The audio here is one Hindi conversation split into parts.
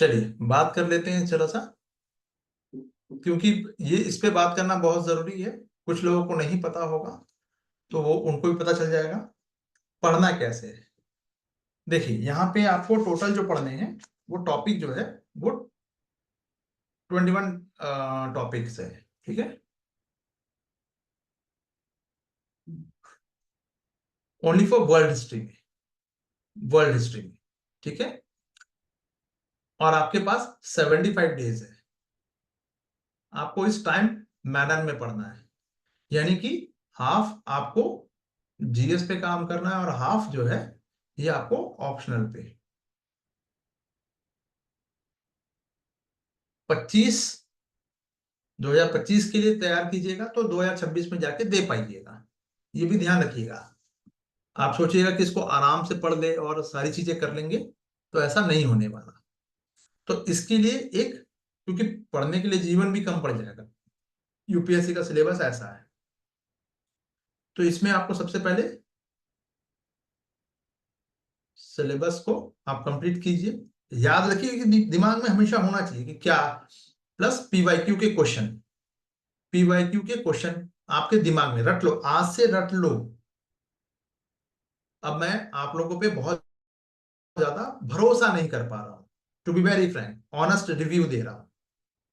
चलिए बात कर लेते हैं जरा सा, क्योंकि ये इस पे बात करना बहुत जरूरी है। कुछ लोगों को नहीं पता होगा तो वो उनको भी पता चल जाएगा पढ़ना कैसे है। देखिए यहाँ पे आपको टोटल जो पढ़ने हैं वो टॉपिक जो है वो 21 टॉपिक्स है। ठीक है, ओनली फॉर वर्ल्ड हिस्ट्री में, वर्ल्ड हिस्ट्री में। ठीक है, और आपके पास 75 डेज है। आपको इस टाइम मैनर में पढ़ना है, यानी कि हाफ आपको जीएस पे काम करना है और हाफ जो है ये आपको ऑप्शनल पे। 25 2025 के लिए तैयार कीजिएगा तो 2026 में जाके दे पाइएगा, ये भी ध्यान रखिएगा। आप सोचिएगा कि इसको आराम से पढ़ ले और सारी चीजें कर लेंगे, तो ऐसा नहीं होने वाला। तो इसके लिए एक, क्योंकि पढ़ने के लिए जीवन भी कम पड़ जाएगा, यूपीएससी का सिलेबस ऐसा है। तो इसमें आपको सबसे पहले सिलेबस को आप कंप्लीट कीजिए। याद रखिए कि दिमाग में हमेशा होना चाहिए कि क्या, प्लस पीवाईक्यू के क्वेश्चन, पीवाईक्यू के क्वेश्चन आपके दिमाग में रट लो, आज से रट लो। अब मैं आप लोगों पे बहुत ज्यादा भरोसा नहीं कर पा रहा हूं, to be very frank, honest review दे रहा हूं।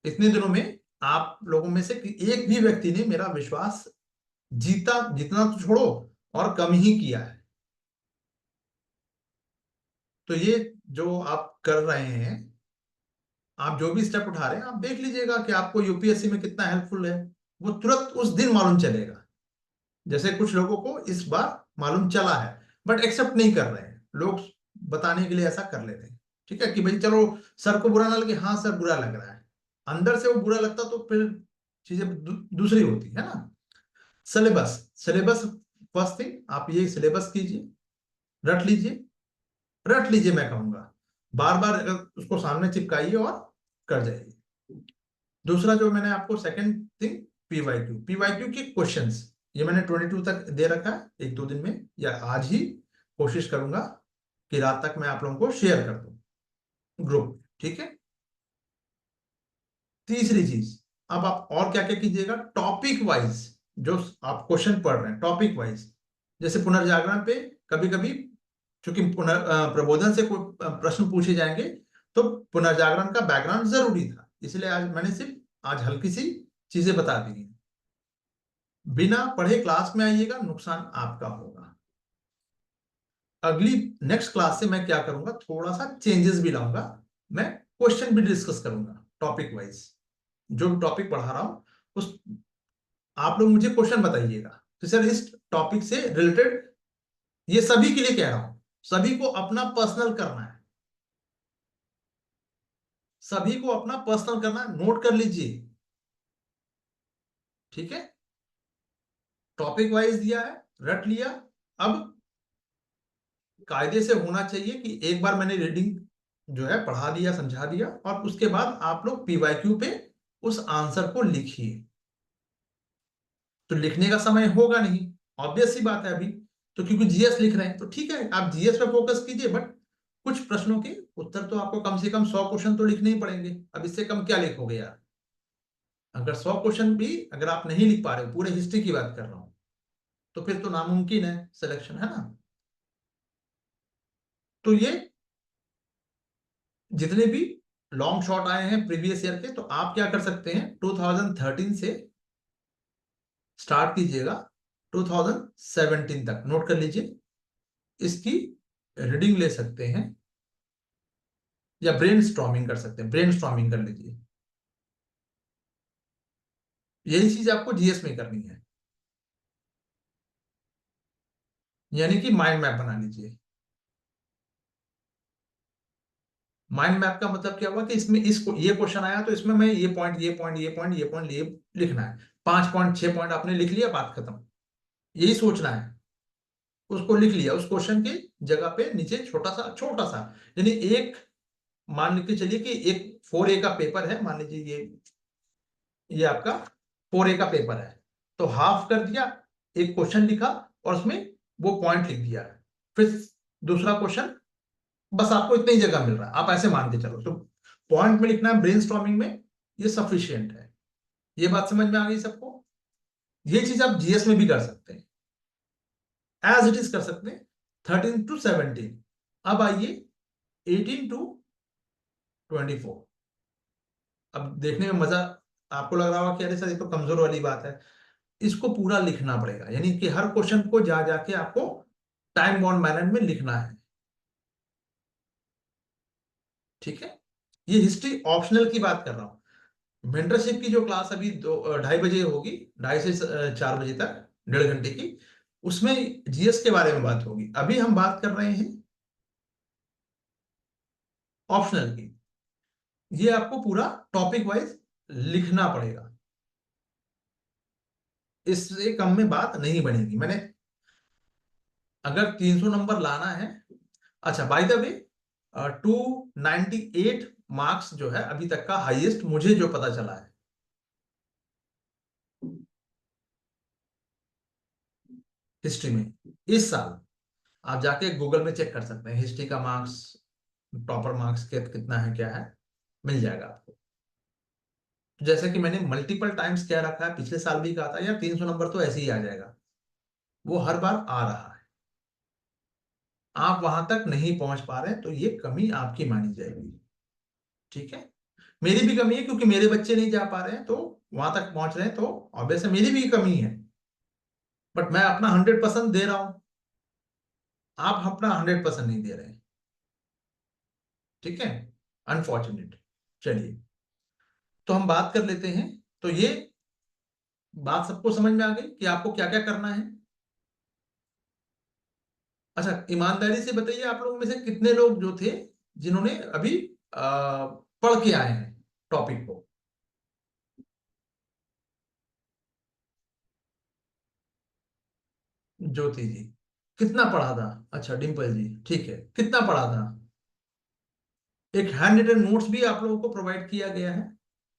इतने दिनों में आप लोगों में से एक भी व्यक्ति ने मेरा विश्वास जीता, जितना तो छोड़ो और कम ही किया है। तो ये जो आप कर रहे हैं, आप जो भी स्टेप उठा रहे हैं, आप देख लीजिएगा कि आपको यूपीएससी में कितना हेल्पफुल है। वो तुरंत उस दिन मालूम चलेगा। जैसे कुछ लोगों को इस बार मालूम चला है बट एक्सेप्ट नहीं कर रहे हैं लोग, बताने के लिए ऐसा कर लेते हैं। ठीक है कि भाई चलो सर को बुरा ना लगे, हाँ सर बुरा लग रहा है, अंदर से वो बुरा लगता तो फिर चीजें दूसरी होती है ना। सिलेबस, सिलेबस फर्स्ट थिंग आप ये सिलेबस कीजिए, रट लीजिए, रट लीजिए मैं कहूंगा, बार बार उसको सामने चिपकाइए और कर जाइए। दूसरा जो मैंने आपको सेकंड थिंग, पीवाईक्यू, पीवाईक्यू के क्वेश्चंस ये मैंने 22 तक दे रखा है। एक दो दिन में या आज ही कोशिश करूंगा कि रात तक मैं आप लोगों को शेयर कर दूं ग्रुप। ठीक है, तीसरी चीज, अब आप और क्या क्या कीजिएगा, टॉपिक वाइज जो आप क्वेश्चन पढ़ रहे हैं टॉपिक वाइज, जैसे पुनर्जागरण पे कभी कभी चूंकि प्रबोधन से कोई प्रश्न पूछे जाएंगे तो पुनर्जागरण का बैकग्राउंड जरूरी था, इसलिए आज मैंने सिर्फ आज हल्की सी चीजें बता दी हैं। बिना पढ़े क्लास में आइएगा, नुकसान आपका होगा। अगली नेक्स्ट क्लास से मैं क्या करूंगा, थोड़ा सा चेंजेस भी लाऊंगा। मैं क्वेश्चन भी डिस्कस करूंगा टॉपिक वाइज, जो टॉपिक पढ़ा रहा हूं उस, आप लोग मुझे क्वेश्चन बताइएगा तो सर इस टॉपिक से रिलेटेड, ये सभी के लिए कह रहा हूं, सभी को अपना पर्सनल करना है, सभी को अपना पर्सनल करना है, नोट कर लीजिए। ठीक है, टॉपिक वाइज दिया है, रट लिया। अब कायदे से होना चाहिए कि एक बार मैंने रीडिंग जो है पढ़ा दिया, समझा दिया, और उसके बाद आप लोग पीवाईक्यू पे उस आंसर को लिखिए। तो लिखने का समय होगा नहीं, ऑब्वियस सी बात है अभी, तो क्योंकि जीएस लिख रहे हैं तो ठीक है आप जीएस पे फोकस कीजिए, बट कुछ प्रश्नों के उत्तर तो आपको कम से कम 100 क्वेश्चन तो लिखने ही पड़ेंगे। अब इससे कम क्या लिखोगे यार। अगर 100 क्वेश्चन भी अगर आप नहीं लिख पा रहे हो, पूरे हिस्ट्री की बात कर रहा हूं, तो फिर तो नामुमकिन है सिलेक्शन, है ना। तो ये जितने भी लॉन्ग शॉट आए हैं प्रीवियस ईयर के, तो आप क्या कर सकते हैं, 2013 से स्टार्ट कीजिएगा 2017 तक, नोट कर लीजिए। इसकी रीडिंग ले सकते हैं या ब्रेन स्टॉर्मिंग कर सकते हैं, ब्रेन स्टॉर्मिंग कर लीजिए। यही चीज आपको जीएस में करनी है, यानी कि माइंड मैप बना लीजिए। माइंड मैप का मतलब क्या हुआ कि इसमें इसको ये क्वेश्चन आया तो इसमें मैं ये पॉइंट ये पॉइंट ये पॉइंट ये पॉइंट ये लिखना है, 5 पॉइंट 6 पॉइंट आपने लिख लिया, बात खत्म। यही सोचना है, उसको लिख लिया, उस क्वेश्चन के जगह पे नीचे छोटा सा, यानी एक, मान के चलिए कि एक 4A का पेपर है, मान लीजिए ये आपका 4A का पेपर है, तो हाफ कर दिया, एक क्वेश्चन लिखा और उसमें वो पॉइंट लिख दिया, फिर दूसरा क्वेश्चन, बस आपको इतनी जगह मिल रहा है, आप ऐसे मान के चलो। तो पॉइंट में लिखना है, ब्रेनस्टॉर्मिंग में ये सफिशिएंट है। ये बात समझ में आ गई सबको? ये चीज आप जीएस में भी कर सकते हैं, एज इट इज कर सकते हैं, 13 to 17। अब आइए 18 to 24। अब देखने में मजा आपको लग रहा होगा कि अरे सर ये तो कमजोर वाली बात है। इसको पूरा लिखना पड़ेगा, यानी कि हर क्वेश्चन को जा जाके आपको टाइम बाउंड मैनर में लिखना है। ठीक है, ये हिस्ट्री ऑप्शनल की बात कर रहा हूं। मेंटरशिप की जो क्लास अभी 2-2:30 बजे होगी, 2:30 से 4 बजे तक, 1.5 घंटे की, उसमें जीएस के बारे में बात होगी। अभी हम बात कर रहे हैं ऑप्शनल की। ये आपको पूरा टॉपिक वाइज लिखना पड़ेगा, इससे कम में बात नहीं बनेगी। मैंने अगर 300 नंबर लाना है, अच्छा बाय द वे 298 मार्क्स जो है अभी तक का हाईएस्ट मुझे जो पता चला है हिस्ट्री में इस साल। आप जाके गूगल में चेक कर सकते हैं हिस्ट्री का मार्क्स, प्रॉपर मार्क्स कितना है क्या है, मिल जाएगा आपको। जैसे कि मैंने मल्टीपल टाइम्स कह रखा है, पिछले साल भी कहा था यार 300 नंबर तो ऐसे ही आ जाएगा, वो हर बार आ रहा है। आप वहां तक नहीं पहुंच पा रहे हैं तो ये कमी आपकी मानी जाएगी। ठीक है, मेरी भी कमी है, क्योंकि मेरे बच्चे नहीं जा पा रहे हैं तो वहां तक पहुंच रहे हैं, तो ऑब्वियस है मेरी भी कमी है। बट मैं अपना 100% दे रहा हूं, आप अपना 100% नहीं दे रहे हैं। ठीक है, अनफॉर्चुनेट। चलिए, तो हम बात कर लेते हैं। तो ये बात सबको समझ में आ गई कि आपको क्या क्या करना है। अच्छा, ईमानदारी से बताइए, आप लोगों में से कितने लोग जो थे जिन्होंने अभी पढ़ के आए हैं टॉपिक को? ज्योति जी, कितना पढ़ा था? अच्छा, डिम्पल जी, ठीक है, कितना पढ़ा था? एक हैंड रिटन नोट्स भी आप लोगों को प्रोवाइड किया गया है?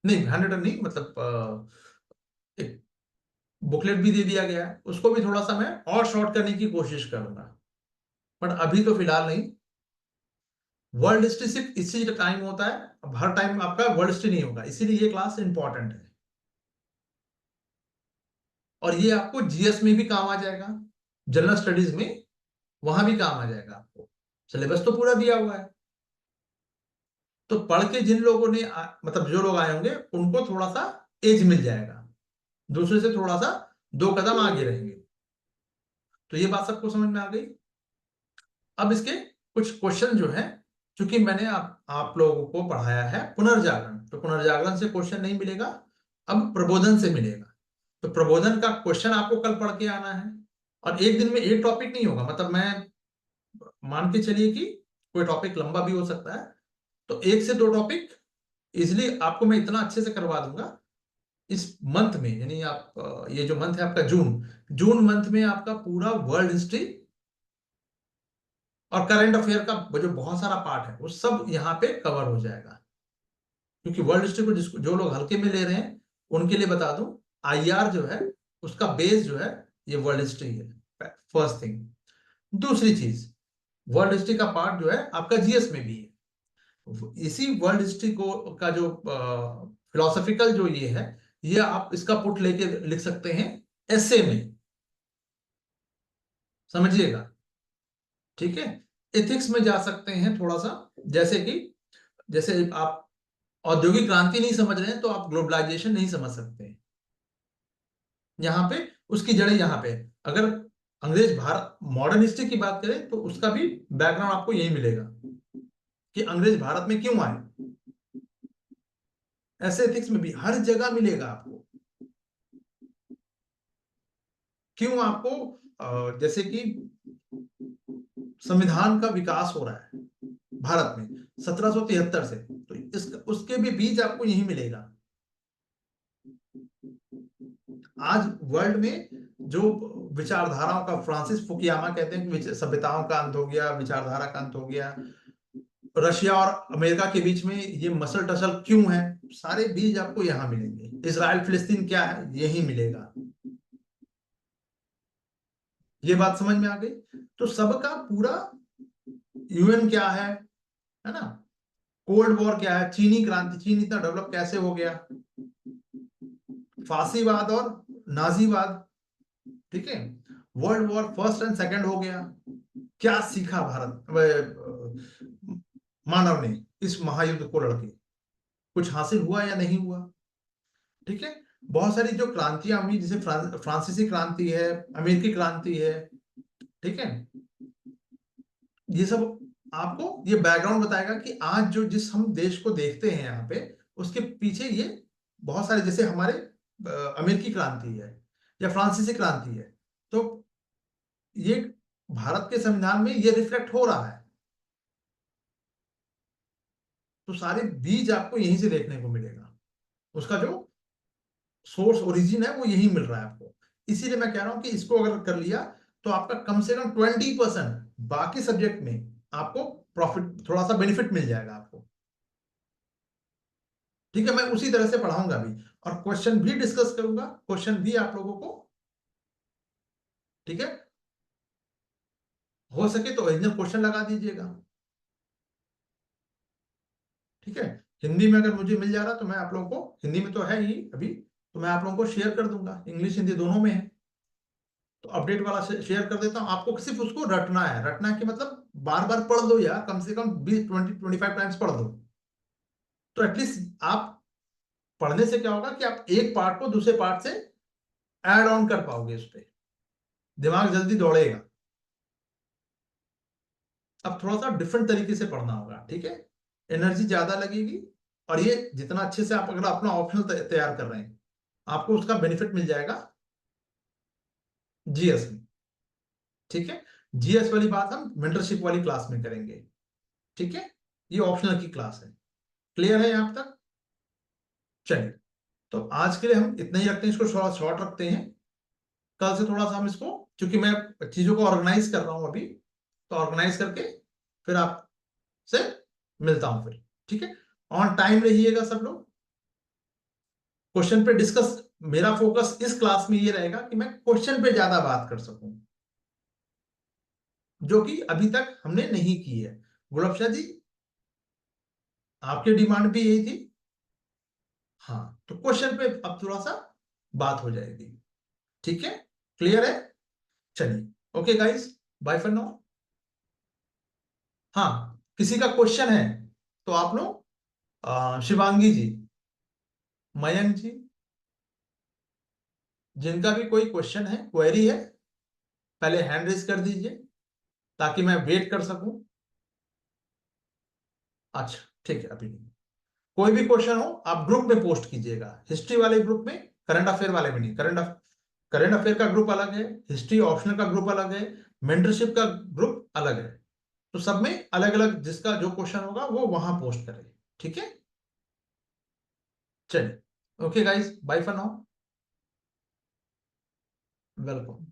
नहीं, हैंड रिटन नहीं, मतलब एक बुकलेट भी दे दिया गया है, उसको भी थोड़ा सा मैं और शॉर्ट करने की कोशिश करूंगा, बट अभी तो फिलहाल नहीं। वर्ल्ड हिस्ट्री सिर्फ इसी टाइम होता है, अब हर टाइम आपका वर्ल्ड हिस्ट्री नहीं होगा, इसीलिए ये क्लास इंपॉर्टेंट है। और ये आपको जीएस में भी काम आ जाएगा, जनरल स्टडीज में वहां भी काम आ जाएगा आपको। सिलेबस तो पूरा दिया हुआ है, तो पढ़ के जिन लोगों ने मतलब जो लोग आए होंगे उनको थोड़ा सा एज मिल जाएगा, दूसरे से थोड़ा सा 2 कदम आगे रहेंगे। तो ये बात सबको समझ में आ गई? अब इसके कुछ क्वेश्चन जो है, चूंकि मैंने आप लोगों को पढ़ाया है पुनर्जागरण, तो पुनर्जागरण से क्वेश्चन नहीं मिलेगा, अब प्रबोधन से मिलेगा। तो प्रबोधन का क्वेश्चन आपको कल पढ़ के आना है। और एक दिन में एक टॉपिक नहीं होगा, मतलब मैं मान के चलिए कि कोई टॉपिक लंबा भी हो सकता है, तो 1 से 2 टॉपिक इजिली आपको मैं इतना अच्छे से करवा दूंगा इस मंथ में। यानी आप ये जो मंथ है आपका जून, जून मंथ में आपका पूरा वर्ल्ड हिस्ट्री और करंट अफेयर का जो बहुत सारा पार्ट है वो सब यहाँ पे कवर हो जाएगा। क्योंकि वर्ल्ड हिस्ट्री को जिसको जो लोग हल्के में ले रहे हैं उनके लिए बता दूं, आईआर जो है उसका बेस जो है ये वर्ल्ड हिस्ट्री है, फर्स्ट थिंग। दूसरी चीज, वर्ल्ड हिस्ट्री का पार्ट जो है आपका जीएस में भी है। इसी वर्ल्ड हिस्ट्री को का जो फिलोसॉफिकल जो ये है, ये आप इसका पुट लेके लिख सकते हैं एसे में, समझिएगा। ठीक है, एथिक्स में जा सकते हैं थोड़ा सा, जैसे कि जैसे आप औद्योगिक क्रांति नहीं समझ रहे हैं तो आप ग्लोबलाइजेशन नहीं समझ सकते। यहाँ पे उसकी जड़ें यहाँ पे, अगर अंग्रेज भारत मॉडर्न हिस्ट्री की बात करें तो उसका भी बैकग्राउंड आपको यही मिलेगा कि अंग्रेज भारत में क्यों आए। ऐसे एथिक्स में भी हर जगह मिलेगा आपको। क्यों आपको जैसे कि संविधान का विकास हो रहा है भारत में 1773 से, तो उसके भी बीज आपको यही मिलेगा। आज वर्ल्ड में जो विचारधाराओं का, फ्रांसिस फुकुयामा कहते हैं कि सभ्यताओं का अंत हो गया, विचारधारा का अंत हो गया। रशिया और अमेरिका के बीच में ये मसल टसल क्यों है, सारे बीज आपको यहां मिलेंगे। इसराइल फिलिस्तीन क्या है, यही मिलेगा। ये बात समझ में आ गई? तो सबका पूरा यूएन क्या है ना, कोल्ड वॉर क्या है, चीनी क्रांति, चीन इतना डेवलप कैसे हो गया, फासीवाद और नाजीवाद, ठीक है। World war first and second हो गया, क्या सीखा भारत मानव ने इस महायुद्ध को लड़के, कुछ हासिल हुआ या नहीं हुआ, ठीक है। बहुत सारी जो क्रांतियां हुई, जैसे फ्रांसीसी क्रांति है, अमेरिकी क्रांति है, ठीक है। ये सब आपको ये बैकग्राउंड बताएगा कि आज जो जिस हम देश को देखते हैं यहाँ पे, उसके पीछे ये बहुत सारे, जैसे हमारे अमेरिकी क्रांति है या फ्रांसीसी क्रांति है, तो ये भारत के संविधान में ये रिफ्लेक्ट हो रहा है। तो सारे बीज आपको यहीं से देखने को मिलेगा, उसका जो सोर्स ओरिजिन है वो यही मिल रहा है आपको। इसीलिए मैं कह रहा हूं कि इसको अगर कर लिया तो आपका कम से कम 20% बाकी सब्जेक्ट में आपको प्रॉफिट, थोड़ा सा बेनिफिट मिल जाएगा आपको, ठीक है। मैं उसी तरह से पढ़ाऊंगा भी, और क्वेश्चन भी डिस्कस करूंगा, क्वेश्चन भी आप लोगों को, ठीक है, हो सके तो ओरिजिनल क्वेश्चन लगा दीजिएगा, ठीक है। हिंदी में अगर मुझे मिल जा रहा तो मैं आप लोगों को, हिंदी में तो है ही अभी, तो मैं आप लोगों को शेयर कर दूंगा, इंग्लिश हिंदी दोनों में है, तो अपडेट वाला शेयर कर देता हूं। आपको सिर्फ उसको रटना है, रटना कि मतलब बार बार पढ़ दो यार, कम से कम 20-25 टाइम्स पढ़ दो, तो एटलीस्ट आप पढ़ने से क्या होगा कि आप एक पार्ट को दूसरे पार्ट से ऐड ऑन कर पाओगे, उस पर दिमाग जल्दी दौड़ेगा। अब थोड़ा सा डिफरेंट तरीके से पढ़ना होगा, ठीक है, एनर्जी ज्यादा लगेगी, और ये जितना अच्छे से आप अगर अपना ऑप्शनल तैयार कर रहे हैं, आपको उसका बेनिफिट मिल जाएगा जीएस में, ठीक है। जीएस वाली बात हम मेंटरशिप वाली क्लास में करेंगे, ठीक है। ये ऑप्शनल की क्लास है, क्लियर है यहां तक? चलिए, तो आज के लिए हम इतना ही रखते हैं, इसको थोड़ा शॉर्ट रखते हैं। कल से थोड़ा सा हम इसको, क्योंकि मैं चीजों को ऑर्गेनाइज कर रहा हूं अभी, तो ऑर्गेनाइज करके फिर आपसे मिलता हूं फिर, ठीक है। ऑन टाइम रहिएगा सब लोग, क्वेश्चन पे डिस्कस, मेरा फोकस इस क्लास में ये रहेगा कि मैं क्वेश्चन पे ज्यादा बात कर सकूं, जो कि अभी तक हमने नहीं की है। गुलाब शाह जी, आपकी डिमांड भी यही थी, हाँ, तो क्वेश्चन पे अब थोड़ा सा बात हो जाएगी, ठीक है, क्लियर है? चलिए, okay guys, bye for now. हाँ, किसी का क्वेश्चन है तो आप लोग, शिवांगी जी, मयंक जी, जिनका भी कोई क्वेश्चन है, क्वेरी है, पहले हैंड रेज कर दीजिए ताकि मैं वेट कर सकूं। अच्छा, ठीक है, अभी नहीं। कोई भी क्वेश्चन हो आप ग्रुप में पोस्ट कीजिएगा, हिस्ट्री वाले ग्रुप में, करंट अफेयर वाले में नहीं। करंट अफेयर का ग्रुप अलग है, हिस्ट्री ऑप्शनल का ग्रुप अलग है, मेंटरशिप का ग्रुप अलग है, तो सब में अलग अलग जिसका जो क्वेश्चन होगा वो वहां पोस्ट करें, ठीक है। चलिए, okay guys, bye for now, welcome.